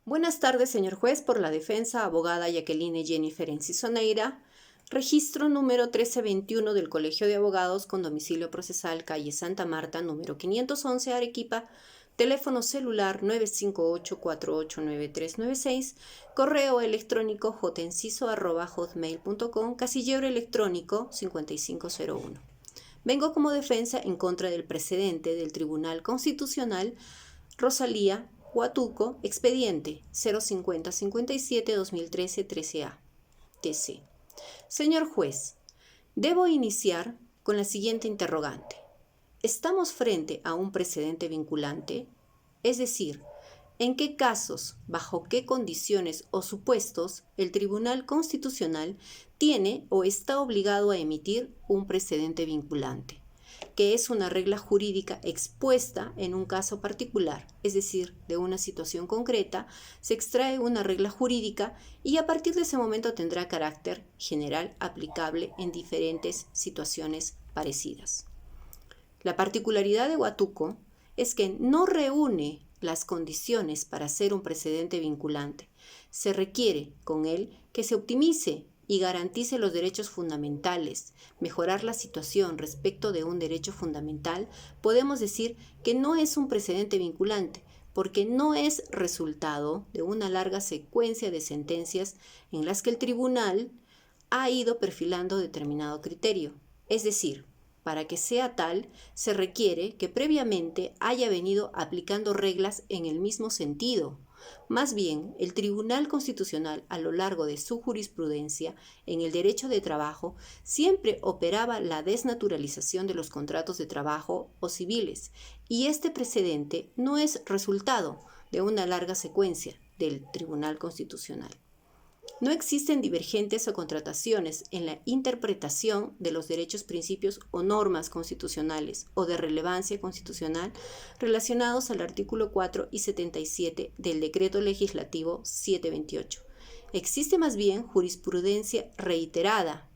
Buenas tardes, señor juez, por la defensa, abogada Jacqueline Jennifer Encisoneira. Registro número 1321 del Colegio de Abogados con domicilio procesal, calle Santa Marta, número 511, Arequipa, teléfono celular 958-489396, correo electrónico jotenciso@hotmail.com, casillero electrónico 5501. Vengo como defensa en contra del precedente del Tribunal Constitucional Rosalía Huatuco, expediente 05057-2013-13A, TC. Señor juez, debo iniciar con la siguiente interrogante. ¿Estamos frente a un precedente vinculante? Es decir, ¿en qué casos, bajo qué condiciones o supuestos el Tribunal Constitucional tiene o está obligado a emitir un precedente vinculante, que es una regla jurídica expuesta en un caso particular, es decir, de una situación concreta, se extrae una regla jurídica y a partir de ese momento tendrá carácter general aplicable en diferentes situaciones parecidas? La particularidad de Huatuco es que no reúne las condiciones para ser un precedente vinculante. Se requiere con él que se optimice y garantice los derechos fundamentales, mejorar la situación respecto de un derecho fundamental. Podemos decir que no es un precedente vinculante, porque no es resultado de una larga secuencia de sentencias en las que el tribunal ha ido perfilando determinado criterio. Es decir, para que sea tal, se requiere que previamente haya venido aplicando reglas en el mismo sentido. Más bien, el Tribunal Constitucional, a lo largo de su jurisprudencia en el derecho de trabajo, siempre operaba la desnaturalización de los contratos de trabajo o civiles, y este precedente no es resultado de una larga secuencia del Tribunal Constitucional. No existen divergentes o contrataciones en la interpretación de los derechos, principios o normas constitucionales o de relevancia constitucional relacionados al artículo 4 y 77 del Decreto Legislativo 728. Existe más bien jurisprudencia reiterada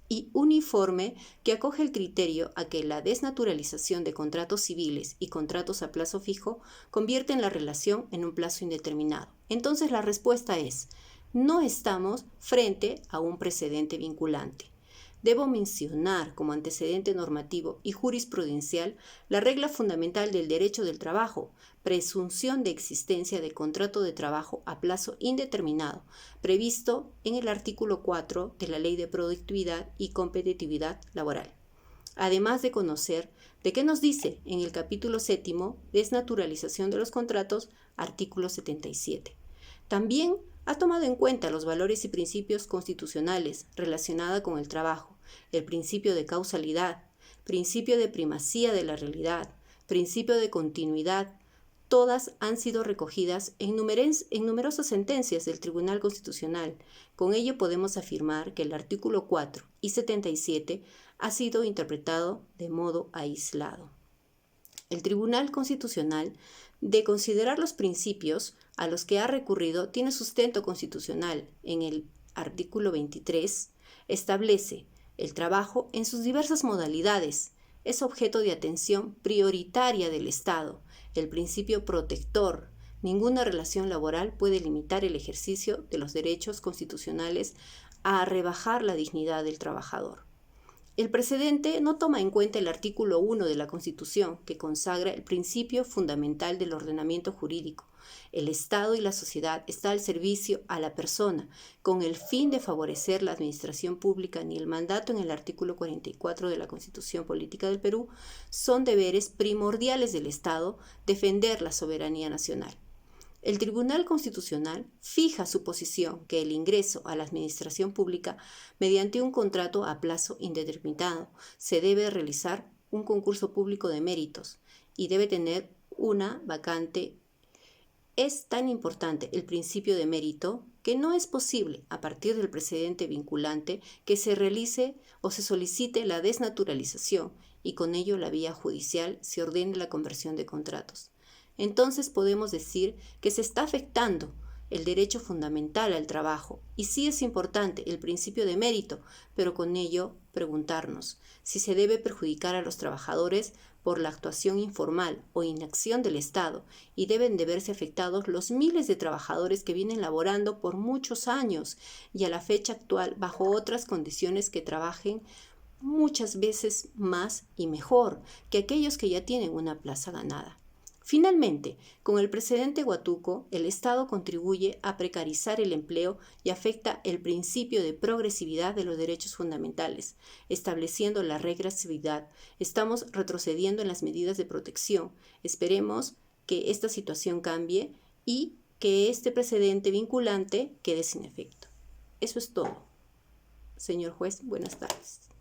y uniforme que acoge el criterio a que la desnaturalización de contratos civiles y contratos a plazo fijo convierten la relación en un plazo indeterminado. Entonces la respuesta es: no estamos frente a un precedente vinculante. Debo mencionar como antecedente normativo y jurisprudencial la regla fundamental del derecho del trabajo, presunción de existencia de contrato de trabajo a plazo indeterminado, previsto en el artículo 4 de la Ley de Productividad y Competitividad Laboral. Además de conocer de qué nos dice en el capítulo 7, desnaturalización de los contratos, artículo 77. También ha tomado en cuenta los valores y principios constitucionales relacionados con el trabajo, el principio de causalidad, principio de primacía de la realidad, principio de continuidad. Todas han sido recogidas en numerosas sentencias del Tribunal Constitucional. Con ello podemos afirmar que el artículo 4 y 77 ha sido interpretado de modo aislado. El Tribunal Constitucional, de considerar los principios a los que ha recurrido, tiene sustento constitucional. En el artículo 23 establece: el trabajo en sus diversas modalidades es objeto de atención prioritaria del Estado. El principio protector: ninguna relación laboral puede limitar el ejercicio de los derechos constitucionales a rebajar la dignidad del trabajador. El precedente no toma en cuenta el artículo 1 de la Constitución, que consagra el principio fundamental del ordenamiento jurídico. El Estado y la sociedad están al servicio a la persona, con el fin de favorecer la administración pública, ni el mandato en el artículo 44 de la Constitución Política del Perú. Son deberes primordiales del Estado defender la soberanía nacional. El Tribunal Constitucional fija su posición que el ingreso a la administración pública mediante un contrato a plazo indeterminado se debe realizar un concurso público de méritos y debe tener una vacante. Es tan importante el principio de mérito que no es posible, a partir del precedente vinculante, que se realice o se solicite la desnaturalización y con ello la vía judicial se ordene la conversión de contratos. Entonces podemos decir que se está afectando el derecho fundamental al trabajo, y sí es importante el principio de mérito, pero con ello preguntarnos si se debe perjudicar a los trabajadores por la actuación informal o inacción del Estado y deben de verse afectados los miles de trabajadores que vienen laborando por muchos años y a la fecha actual bajo otras condiciones que trabajen muchas veces más y mejor que aquellos que ya tienen una plaza ganada. Finalmente, con el precedente Huátuco, el Estado contribuye a precarizar el empleo y afecta el principio de progresividad de los derechos fundamentales, estableciendo la regresividad. Estamos retrocediendo en las medidas de protección. Esperemos que esta situación cambie y que este precedente vinculante quede sin efecto. Eso es todo. Señor juez, buenas tardes.